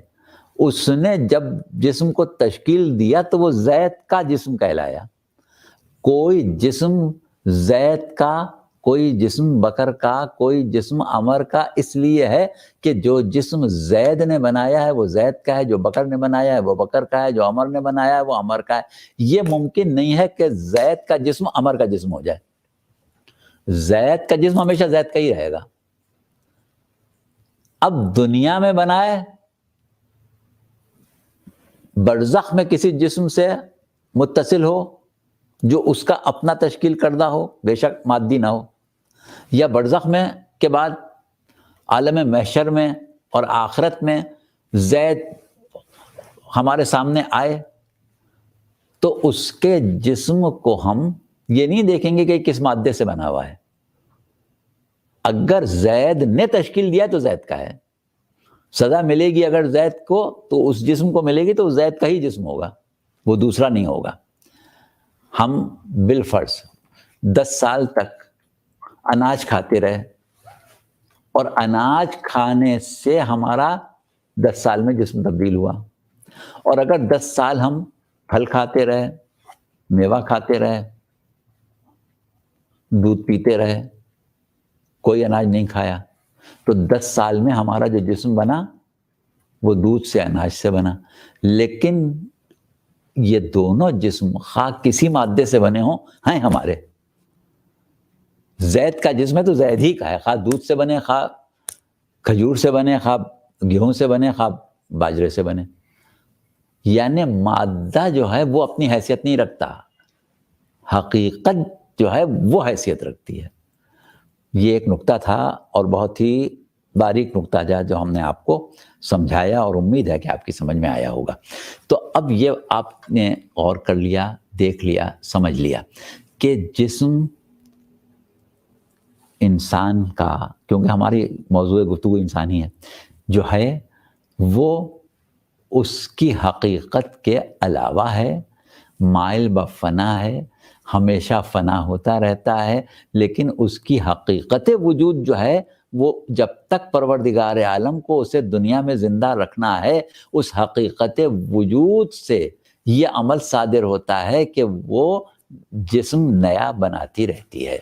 اس نے جب جسم کو تشکیل دیا تو وہ زید کا جسم کہلایا۔ کوئی جسم زید کا، کوئی جسم بکر کا، کوئی جسم عمر کا اس لیے ہے کہ جو جسم زید نے بنایا ہے وہ زید کا ہے، جو بکر نے بنایا ہے وہ بکر کا ہے، جو عمر نے بنایا ہے وہ عمر کا ہے۔ یہ ممکن نہیں ہے کہ زید کا جسم عمر کا جسم ہو جائے، زید کا جسم ہمیشہ زید کا ہی رہے گا۔ اب دنیا میں بنائے، برزخ میں کسی جسم سے متصل ہو جو اس کا اپنا تشکیل کردہ ہو، بے شک مادی نہ ہو، یا برزخ میں کے بعد عالم محشر میں اور آخرت میں زید ہمارے سامنے آئے، تو اس کے جسم کو ہم یہ نہیں دیکھیں گے کہ کس مادے سے بنا ہوا ہے۔ اگر زید نے تشکیل دیا تو زید کا ہے، سزا ملے گی اگر زید کو تو اس جسم کو ملے گی تو زید کا ہی جسم ہوگا، وہ دوسرا نہیں ہوگا۔ ہم بالفرض 10 سال تک اناج کھاتے رہے اور اناج کھانے سے ہمارا 10 سال میں جسم تبدیل ہوا، اور اگر 10 سال ہم پھل کھاتے رہے، میوہ کھاتے رہے، دودھ پیتے رہے، کوئی اناج نہیں کھایا، تو 10 سال میں ہمارا جو جسم بنا وہ دودھ سے، اناج سے بنا۔ لیکن یہ دونوں جسم خواہ کسی مادے سے بنے ہوں ہیں ہمارے۔ زید کا جسم ہے تو زید ہی کا ہے، خواہ دودھ سے بنے، خواہ کھجور سے بنے، خواہ گیہوں سے بنے، خواہ باجرے سے بنے۔ یعنی مادہ جو ہے وہ اپنی حیثیت نہیں رکھتا، حقیقت جو ہے وہ حیثیت رکھتی ہے۔ یہ ایک نقطہ تھا اور بہت ہی باریک نقطہ جا جو ہم نے آپ کو سمجھایا اور امید ہے کہ آپ کی سمجھ میں آیا ہوگا۔ تو اب یہ آپ نے غور کر لیا، دیکھ لیا، سمجھ لیا کہ جسم انسان کا، کیونکہ ہماری موضوع گفتگو انسانی ہے، جو ہے وہ اس کی حقیقت کے علاوہ ہے، مائل بفنا ہے، ہمیشہ فنا ہوتا رہتا ہے، لیکن اس کی حقیقت وجود جو ہے وہ جب تک پروردگار عالم کو اسے دنیا میں زندہ رکھنا ہے، اس حقیقت وجود سے یہ عمل صادر ہوتا ہے کہ وہ جسم نیا بناتی رہتی ہے۔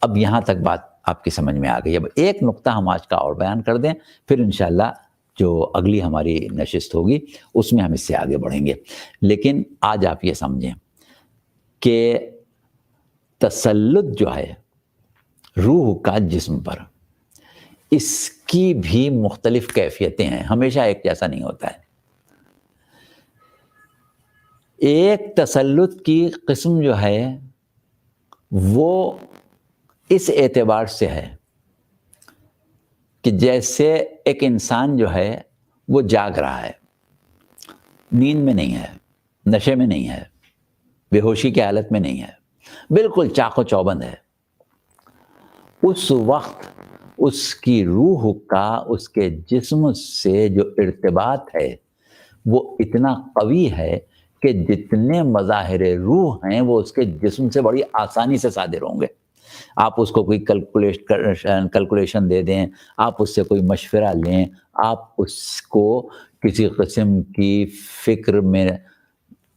اب یہاں تک بات آپ کی سمجھ میں آ گئی۔ اب ایک نقطہ ہم آج کا اور بیان کر دیں، پھر انشاءاللہ جو اگلی ہماری نشست ہوگی اس میں ہم اس سے آگے بڑھیں گے۔ لیکن آج آپ یہ سمجھیں کہ تسلط جو ہے روح کا جسم پر، اس کی بھی مختلف کیفیتیں ہیں، ہمیشہ ایک جیسا نہیں ہوتا ہے۔ ایک تسلط کی قسم جو ہے وہ اس اعتبار سے ہے کہ جیسے ایک انسان جو ہے وہ جاگ رہا ہے، نیند میں نہیں ہے، نشے میں نہیں ہے، بے ہوشی کی حالت میں نہیں ہے، بالکل چاق و چوبند ہے۔ اس وقت اس کی روح کا اس کے جسم سے جو ارتباط ہے وہ اتنا قوی ہے کہ جتنے مظاہر روح ہیں وہ اس کے جسم سے بڑی آسانی سے صادر ہوں گے۔ آپ اس کو کوئی کیلکولیشن دے دیں، آپ اس سے کوئی مشورہ لیں، آپ اس کو کسی قسم کی فکر میں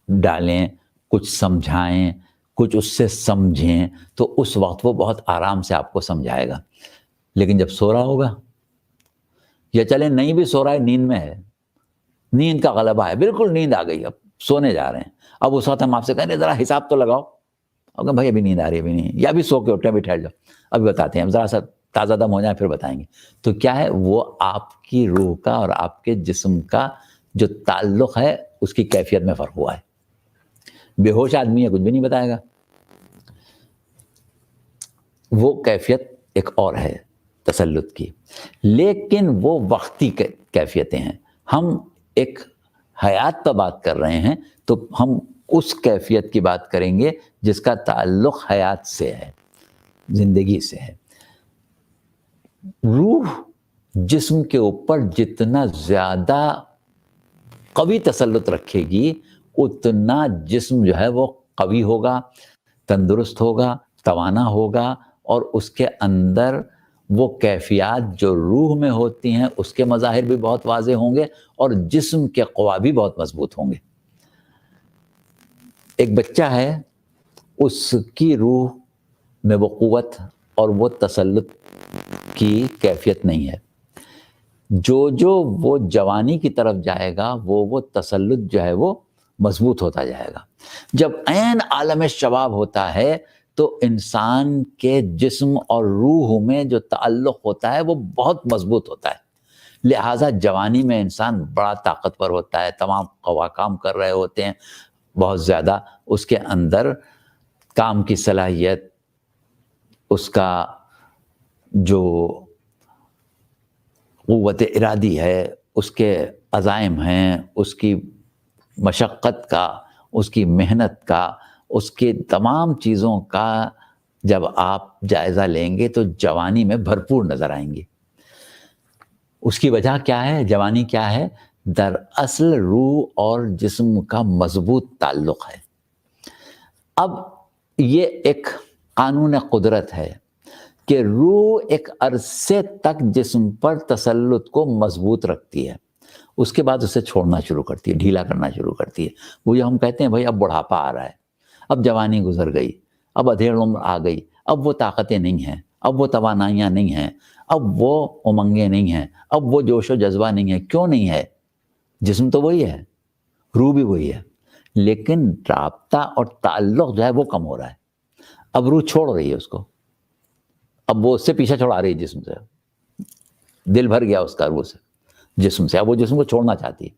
ڈالیں، کچھ سمجھائیں، کچھ اس سے سمجھیں، تو اس وقت وہ بہت آرام سے آپ کو سمجھائے گا۔ لیکن جب سو رہا ہوگا، یا چلے نہیں بھی سو رہا ہے، نیند میں ہے، نیند کا غلبہ ہے، بالکل نیند آ گئی، اب سونے جا رہے ہیں، اب اس وقت ہم آپ سے کہیں ذرا حساب تو لگاؤ، کہ بھائی ابھی نیند آ رہی ہے، ابھی نہیں، یا ابھی سو کے اٹھے، ابھی ٹھہر جاؤ، ابھی بتاتے ہیں، ہم ذرا سا تازہ دم ہو جائیں پھر بتائیں گے۔ تو کیا ہے، وہ آپ کی روح کا اور آپ کے جسم کا جو تعلق ہے اس کی کیفیت میں فرق ہوا ہے۔ بے ہوش آدمی ہے، کچھ بھی نہیں بتائے گا، وہ کیفیت ایک اور ہے تسلط کی، لیکن وہ وقتی کیفیتیں ہیں۔ ہم ایک حیات پر بات کر رہے ہیں تو ہم اس کیفیت کی بات کریں گے جس کا تعلق حیات سے ہے، زندگی سے ہے۔ روح جسم کے اوپر جتنا زیادہ قوی تسلط رکھے گی اتنا جسم جو ہے وہ قوی ہوگا، تندرست ہوگا، توانا ہوگا، اور اس کے اندر وہ کیفیات جو روح میں ہوتی ہیں اس کے مظاہر بھی بہت واضح ہوں گے، اور جسم کے قوا بھی بہت مضبوط ہوں گے۔ ایک بچہ ہے، اس کی روح میں وہ قوت اور وہ تسلط کی کیفیت نہیں ہے۔ جو وہ جوانی کی طرف جائے گا وہ تسلط جو ہے وہ مضبوط ہوتا جائے گا۔ جب عین عالم شباب ہوتا ہے تو انسان کے جسم اور روح میں جو تعلق ہوتا ہے وہ بہت مضبوط ہوتا ہے، لہٰذا جوانی میں انسان بڑا طاقتور ہوتا ہے، تمام قوا کام کر رہے ہوتے ہیں، بہت زیادہ اس کے اندر کام کی صلاحیت، اس کا جو قوت ارادی ہے، اس کے عزائم ہیں، اس کی مشقت کا، اس کی محنت کا، اس کی تمام چیزوں کا جب آپ جائزہ لیں گے تو جوانی میں بھرپور نظر آئیں گی۔ اس کی وجہ کیا ہے؟ جوانی کیا ہے؟ دراصل روح اور جسم کا مضبوط تعلق ہے۔ اب یہ ایک قانون قدرت ہے کہ روح ایک عرصے تک جسم پر تسلط کو مضبوط رکھتی ہے، اس کے بعد اسے چھوڑنا شروع کرتی ہے، ڈھیلا کرنا شروع کرتی ہے۔ وہ جو ہم کہتے ہیں بھائی اب بڑھاپا آ رہا ہے، اب جوانی گزر گئی، اب ادھیڑ عمر آ گئی، اب وہ طاقتیں نہیں ہیں، اب وہ توانائیاں نہیں ہیں، اب وہ امنگیں نہیں ہیں، اب وہ جوش و جذبہ نہیں ہے۔ کیوں نہیں ہے؟ جسم تو وہی ہے، روح بھی وہی ہے، لیکن رابطہ اور تعلق جو ہے وہ کم ہو رہا ہے۔ اب روح چھوڑ رہی ہے اس کو، اب وہ اس سے پیچھے چھوڑا رہی ہے، جسم سے دل بھر گیا اس کا روح سے، جسم سے، اب وہ جسم کو چھوڑنا چاہتی ہے۔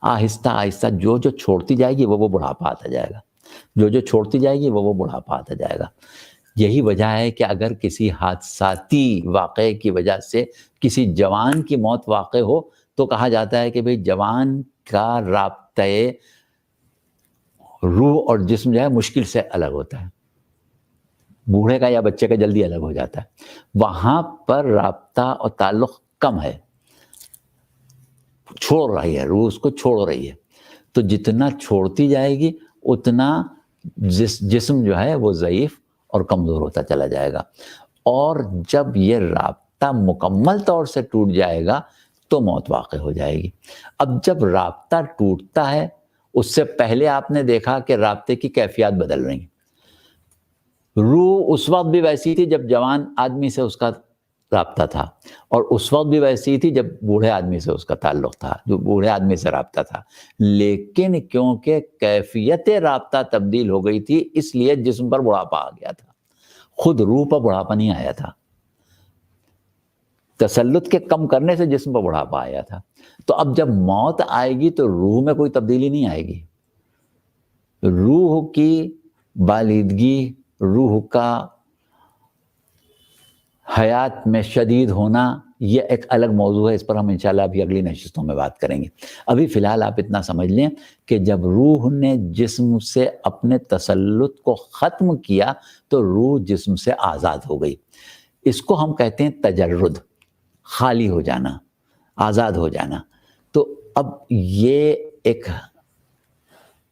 آہستہ آہستہ جو چھوڑتی جائے گی وہ بڑھاپا آتا جائے گا، جو چھوڑتی جائے گی وہ بڑھاپا آتا جائے گا۔ یہی وجہ ہے کہ اگر کسی حادثاتی واقعے کی وجہ سے کسی جوان کی موت واقع ہو تو کہا جاتا ہے کہ بھئی جوان کا رابطہ روح اور جسم جو ہے مشکل سے الگ ہوتا ہے، بوڑھے کا یا بچے کا جلدی الگ ہو جاتا ہے، وہاں پر رابطہ اور تعلق کم ہے، چھوڑ رہی ہے روح، اس کو چھوڑ رہی ہے، تو جتنا چھوڑتی جائے گی اتنا جسم جو ہے وہ ضعیف اور کمزور ہوتا چلا جائے گا، اور جب یہ رابطہ مکمل طور سے ٹوٹ جائے گا تو موت واقع ہو جائے گی۔ اب جب رابطہ ٹوٹتا ہے اس سے پہلے آپ نے دیکھا کہ رابطے کی کیفیات بدل رہی ہیں۔ روح اس وقت بھی ویسی تھی جب جوان آدمی سے اس کا رابطہ تھا، اور اس وقت بھی ویسی تھی جب بوڑھے آدمی سے اس کا تعلق تھا، جو بوڑھے آدمی سے رابطہ تھا، لیکن کیونکہ کیفیت رابطہ تبدیل ہو گئی تھی اس لیے جسم پر بڑھاپا آ گیا تھا، خود روح پر بڑھاپا نہیں آیا تھا، تسلط کے کم کرنے سے جسم پر بڑھاپا آیا تھا۔ تو اب جب موت آئے گی تو روح میں کوئی تبدیلی نہیں آئے گی، روح کی بالیدگی، روح کا حیات میں شدید ہونا یہ ایک الگ موضوع ہے، اس پر ہم انشاءاللہ ابھی اگلی نشستوں میں بات کریں گے۔ ابھی فی الحال آپ اتنا سمجھ لیں کہ جب روح نے جسم سے اپنے تسلط کو ختم کیا تو روح جسم سے آزاد ہو گئی، اس کو ہم کہتے ہیں تجرد، خالی ہو جانا، آزاد ہو جانا۔ تو اب یہ ایک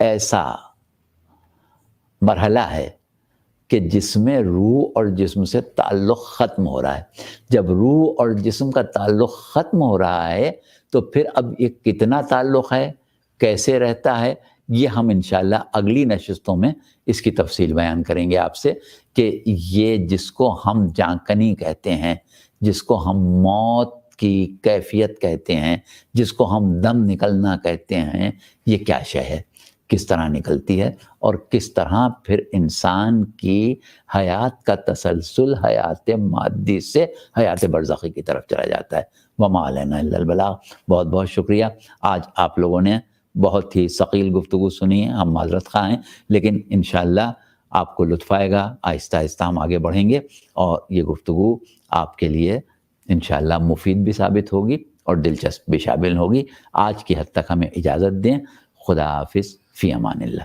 ایسا مرحلہ ہے کہ جس میں روح اور جسم سے تعلق ختم ہو رہا ہے۔ جب روح اور جسم کا تعلق ختم ہو رہا ہے تو پھر اب یہ کتنا تعلق ہے، کیسے رہتا ہے، یہ ہم انشاءاللہ اگلی نشستوں میں اس کی تفصیل بیان کریں گے آپ سے، کہ یہ جس کو ہم جانکنی کہتے ہیں، جس کو ہم موت کی کیفیت کہتے ہیں، جس کو ہم دم نکلنا کہتے ہیں، یہ کیا شے ہے، کس طرح نکلتی ہے، اور کس طرح پھر انسان کی حیات کا تسلسل حیات مادی سے حیات برزخی کی طرف چلا جاتا ہے۔ وما علینا الا البلاغ۔ بہت بہت شکریہ، آج آپ لوگوں نے بہت ہی ثقیل گفتگو سنی ہے، ہم معذرت خواہ ہیں، لیکن انشاءاللہ آپ کو لطف آئے گا، آہستہ آہستہ ہم آگے بڑھیں گے اور یہ گفتگو آپ کے لیے انشاءاللہ مفید بھی ثابت ہوگی اور دلچسپ بھی شامل ہوگی۔ آج کی حد تک ہمیں اجازت دیں، خدا حافظ، فی امان اللہ۔